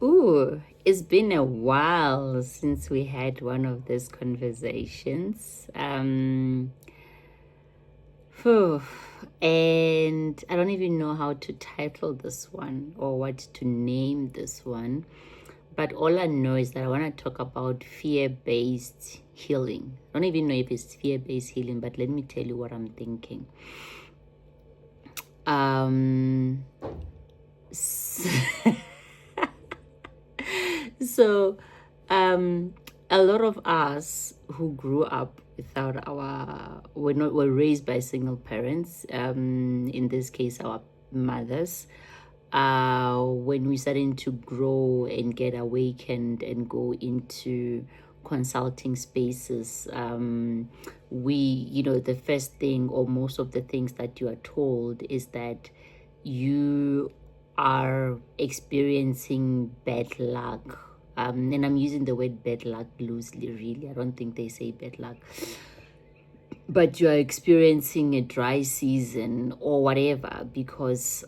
Ooh, it's been a while since we had one of these conversations. Phew, and I don't even know how to title this one or what to name this one. But all I know is that I want to talk about fear-based healing. I don't even know if it's fear-based healing, but let me tell you what I'm thinking. Um, So, um, a lot of us who grew up without were raised by single parents. In this case, our mothers. When we starting to grow and get awakened and go into consulting spaces, the first thing or most of the things that you are told is that you are experiencing bad luck. And I'm using the word bad luck loosely, really. I don't think they say bad luck. But you are experiencing a dry season or whatever because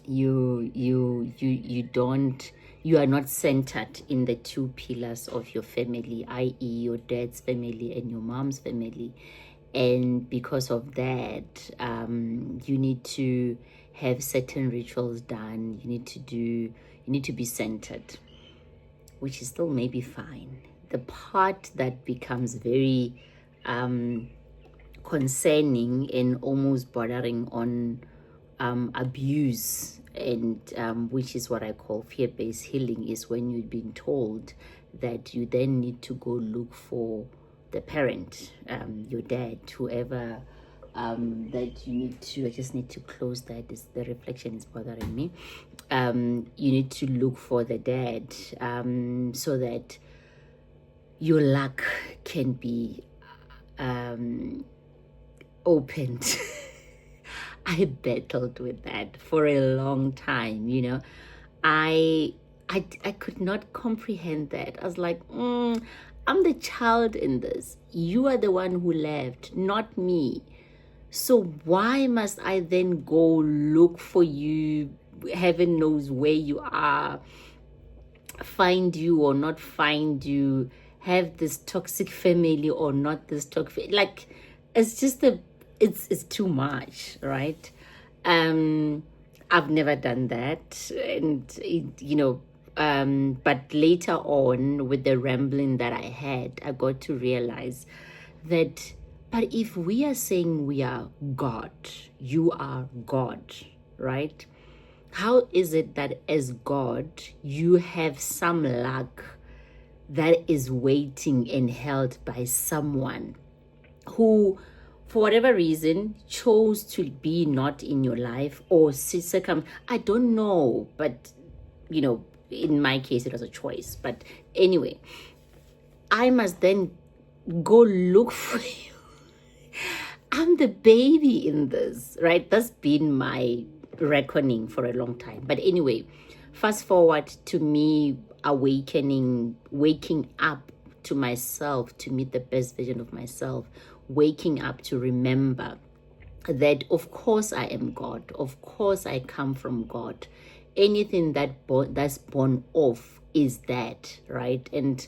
you are not centered in the two pillars of your family, i.e. your dad's family and your mom's family. And because of that, you need to have certain rituals done. You need to be centered, which is still maybe fine. The part that becomes very concerning and almost bordering on abuse, and which is what I call fear-based healing, is when you've been told that you then need to go look for the parent, your dad, whoever, that you need to. I just need to close that. The reflection is bothering me. You need to look for the dad, so that your luck can be opened. I battled with that for a long time, I could not comprehend that. I was like, I'm the child in this. You are the one who left, not me. So why must I then go look for you? Heaven knows where you are, find you or not find you, have this toxic family or not this toxic, like, it's just it's too much, right? I've never done that, and but later on, with the rambling that I had, I got to realize that, but if we are saying we are God, you are God, right? How is it that as God, you have some luck that is waiting and held by someone who, for whatever reason, chose to be not in your life or succumb? I don't know, but in my case, it was a choice. But anyway, I must then go look for you. I'm the baby in this, right? That's been my reckoning for a long time. But anyway, fast forward to me awakening, waking up to myself to meet the best version of myself, waking up to remember that of course I am God, of course I come from God. Anything that's born of is that, right? And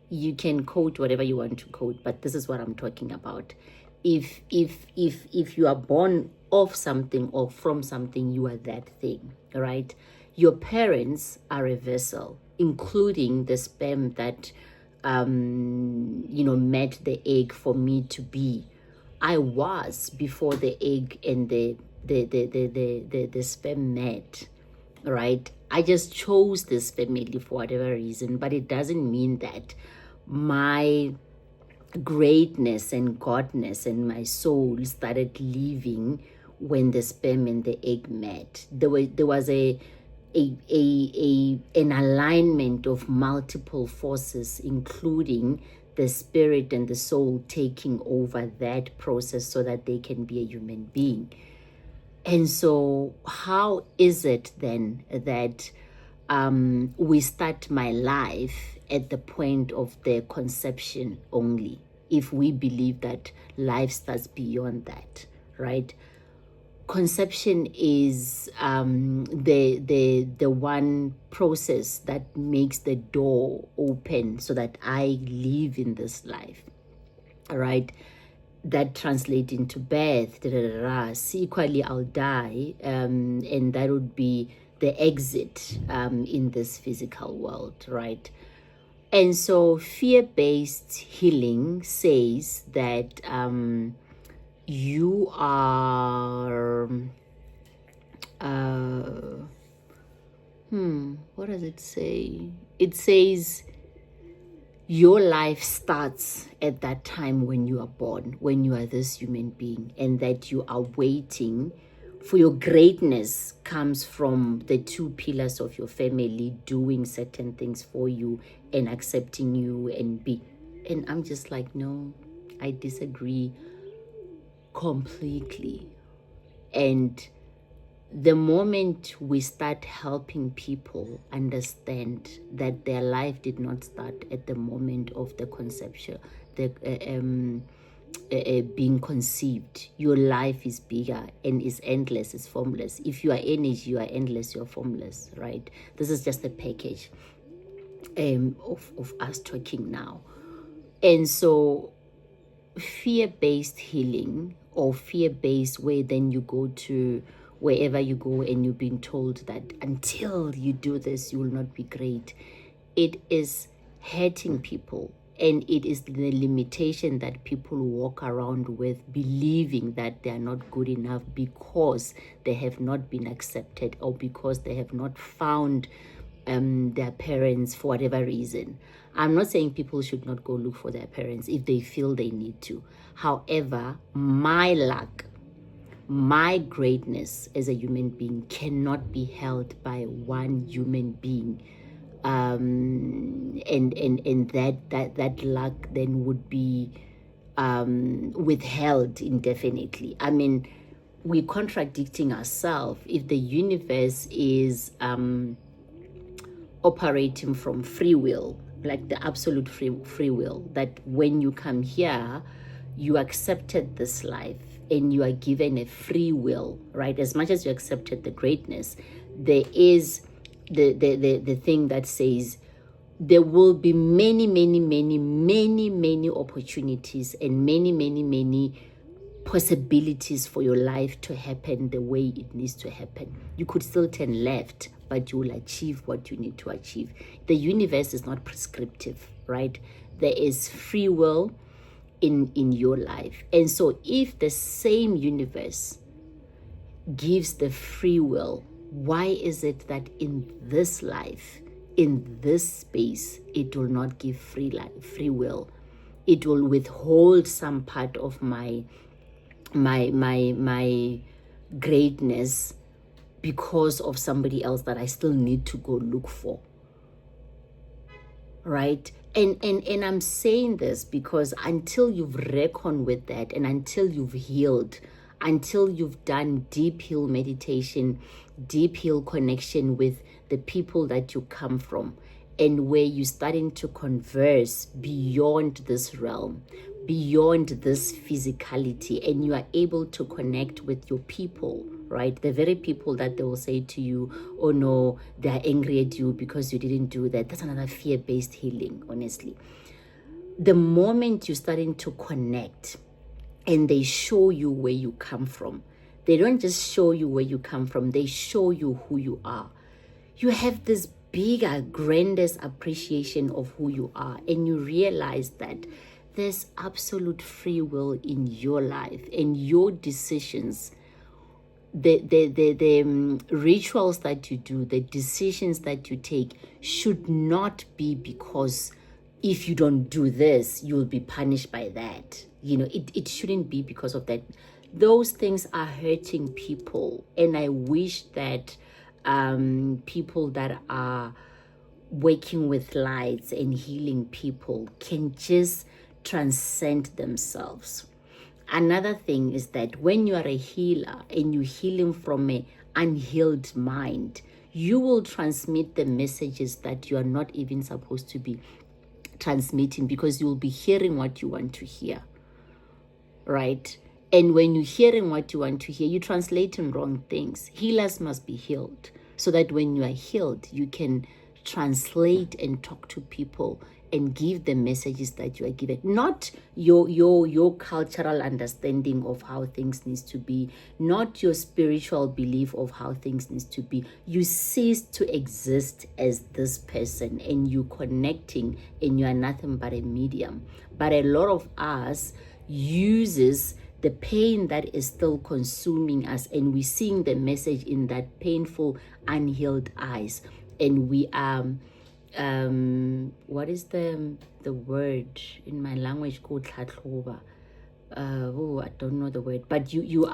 you can quote whatever you want to quote, but this is what I'm talking about. If you are born of something or from something, you are that thing, right? Your parents are a vessel, including the sperm that met the egg for me to be. I was before the egg and the sperm met, right? I just chose this family for whatever reason, but it doesn't mean that my greatness and godness and my soul started living when the sperm and the egg met. There was an alignment of multiple forces, including the spirit and the soul taking over that process so that they can be a human being. And so how is it then that we start my life at the point of the conception only, if we believe that life starts beyond that, right? conception is the one process that makes the door open so that I live in this life, all right? That translate into birth, equally I'll die, and that would be the exit in this physical world, right? And so fear-based healing says that you are what does it say? It says your life starts at that time when you are born, when you are this human being, and that you are waiting for your greatness comes from the two pillars of your family doing certain things for you and accepting you and I'm just like, no, I disagree completely. And the moment we start helping people understand that their life did not start at the moment of the conception, being conceived, your life is bigger and is endless, is formless. If you are energy, you are endless, you're formless, right? This is just a package of us talking now. And so fear-based healing, or fear-based, where then you go to wherever you go and you're being told that until you do this you will not be great, it is hurting people, and it is the limitation that people walk around with, believing that they are not good enough because they have not been accepted or because they have not found their parents for whatever reason. I'm not saying people should not go look for their parents if they feel they need to. However, my luck, my greatness as a human being cannot be held by one human being, and that luck then would be withheld indefinitely. I mean, we're contradicting ourselves. If the universe is operating from free will, like the absolute free will, that when you come here you accepted this life and you are given a free will, right? As much as you accepted the greatness, there is the thing that says there will be many opportunities and many possibilities for your life to happen the way it needs to happen. You could still turn left, but you will achieve what you need to achieve. The universe is not prescriptive, right? There is free will in your life. And so if the same universe gives the free will, why is it that in this life, in this space, it will not give free will? It will withhold some part of my greatness because of somebody else that I still need to go look for, right? And I'm saying this because until you've reckoned with that, and until you've healed, until you've done deep heal meditation, deep heal connection with the people that you come from, and where you're starting to converse beyond this realm, beyond this physicality, and you are able to connect with your people, right? The very people that they will say to you, oh no, they're angry at you because you didn't do that. That's another fear-based healing, honestly. The moment you're starting to connect and they show you where you come from, they don't just show you where you come from, they show you who you are. You have this bigger, grandest appreciation of who you are, and you realize that there's absolute free will in your life, and your decisions, the rituals that you do, the decisions that you take should not be because if you don't do this, you'll be punished by that. You know, it shouldn't be because of that. Those things are hurting people, and I wish that people that are working with lights and healing people can just transcend themselves. Another thing is that when you are a healer and you're healing from an unhealed mind, you will transmit the messages that you are not even supposed to be transmitting, because you will be hearing what you want to hear, right? And when you're hearing what you want to hear, you're translating wrong things. Healers must be healed so that when you are healed, you can translate and talk to people and give the messages that you are given, not your cultural understanding of how things needs to be, not your spiritual belief of how things needs to be. You cease to exist as this person, and you connecting, and you are nothing but a medium. But a lot of us uses the pain that is still consuming us, and we're seeing the message in that painful, unhealed eyes, and we are what is the word in my language called tlhatlhoba? I don't know the word, but you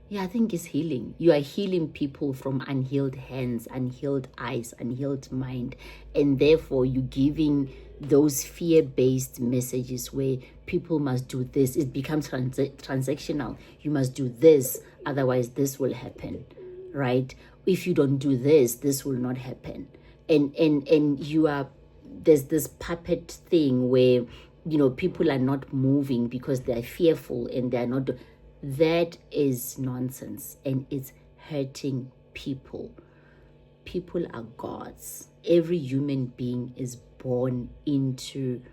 yeah, I think it's healing. You are healing people from unhealed hands, unhealed eyes, unhealed mind, and therefore you're giving those fear-based messages where people must do this. It becomes transactional. You must do this, otherwise this will happen, right? If you don't do this, this will not happen. And you are, there's this puppet thing where, you know, people are not moving because they're fearful and they're not. That is nonsense, and it's hurting people. People are gods. Every human being is born into,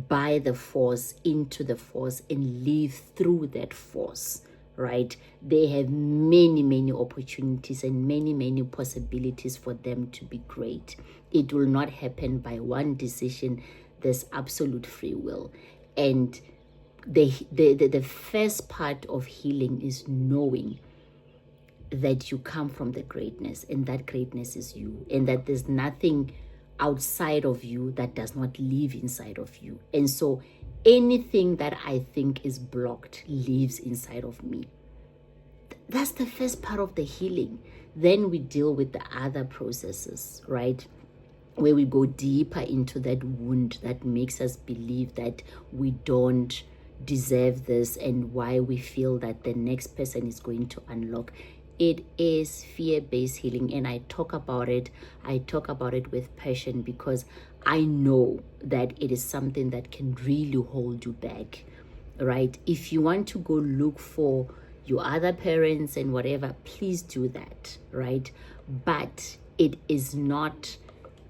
by the force, into the force, and live through that force, right? They have many opportunities and many possibilities for them to be great. It will not happen by one decision. There's absolute free will. And the first part of healing is knowing that you come from the greatness, and that greatness is you, and that there's nothing outside of you that does not live inside of you. And so anything that I think is blocked lives inside of me. That's the first part of the healing. Then we deal with the other processes, right? Where we go deeper into that wound that makes us believe that we don't deserve this, and why we feel that the next person is going to unlock. It is fear-based healing, and I talk about it with passion, because I know that it is something that can really hold you back, right? If you want to go look for your other parents and whatever, please do that, right? But it is not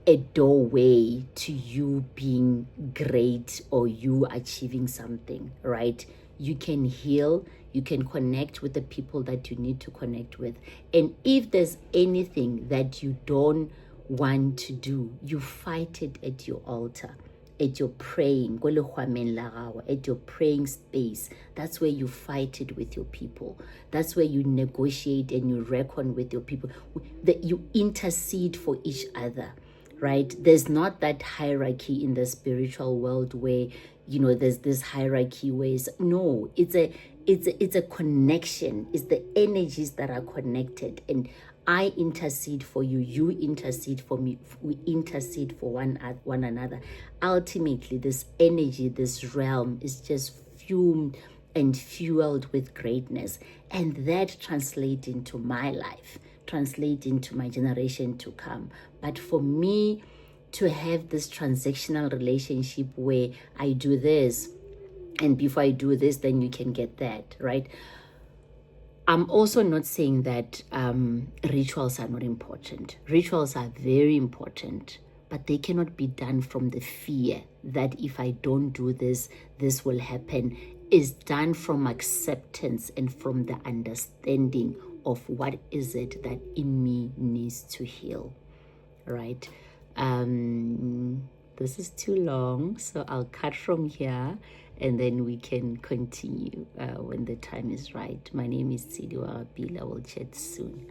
a doorway to you being great or you achieving something, right? You can heal, you can connect with the people that you need to connect with. And if there's anything that you don't want to do, you fight it at your altar, at your praying, at your praying space. That's where you fight it with your people. That's where you negotiate and you reckon with your people, that you intercede for each other, right? There's not that hierarchy in the spiritual world where, you know, there's this hierarchy ways. No, it's a connection. It's the energies that are connected, and I intercede for you, you intercede for me, we intercede for one another. Ultimately, this energy, this realm is just fumed and fueled with greatness, and that translates into my life, translate into my generation to come. But for me to have this transactional relationship where I do this, and before I do this, then you can get that, right? I'm also not saying that rituals are not important. Rituals are very important, but they cannot be done from the fear that if I don't do this, this will happen. Is done from acceptance and from the understanding of what is it that in me needs to heal, right? This is too long, so I'll cut from here, and then we can continue when the time is right. My name is Tsidiwa Bila. We'll chat soon.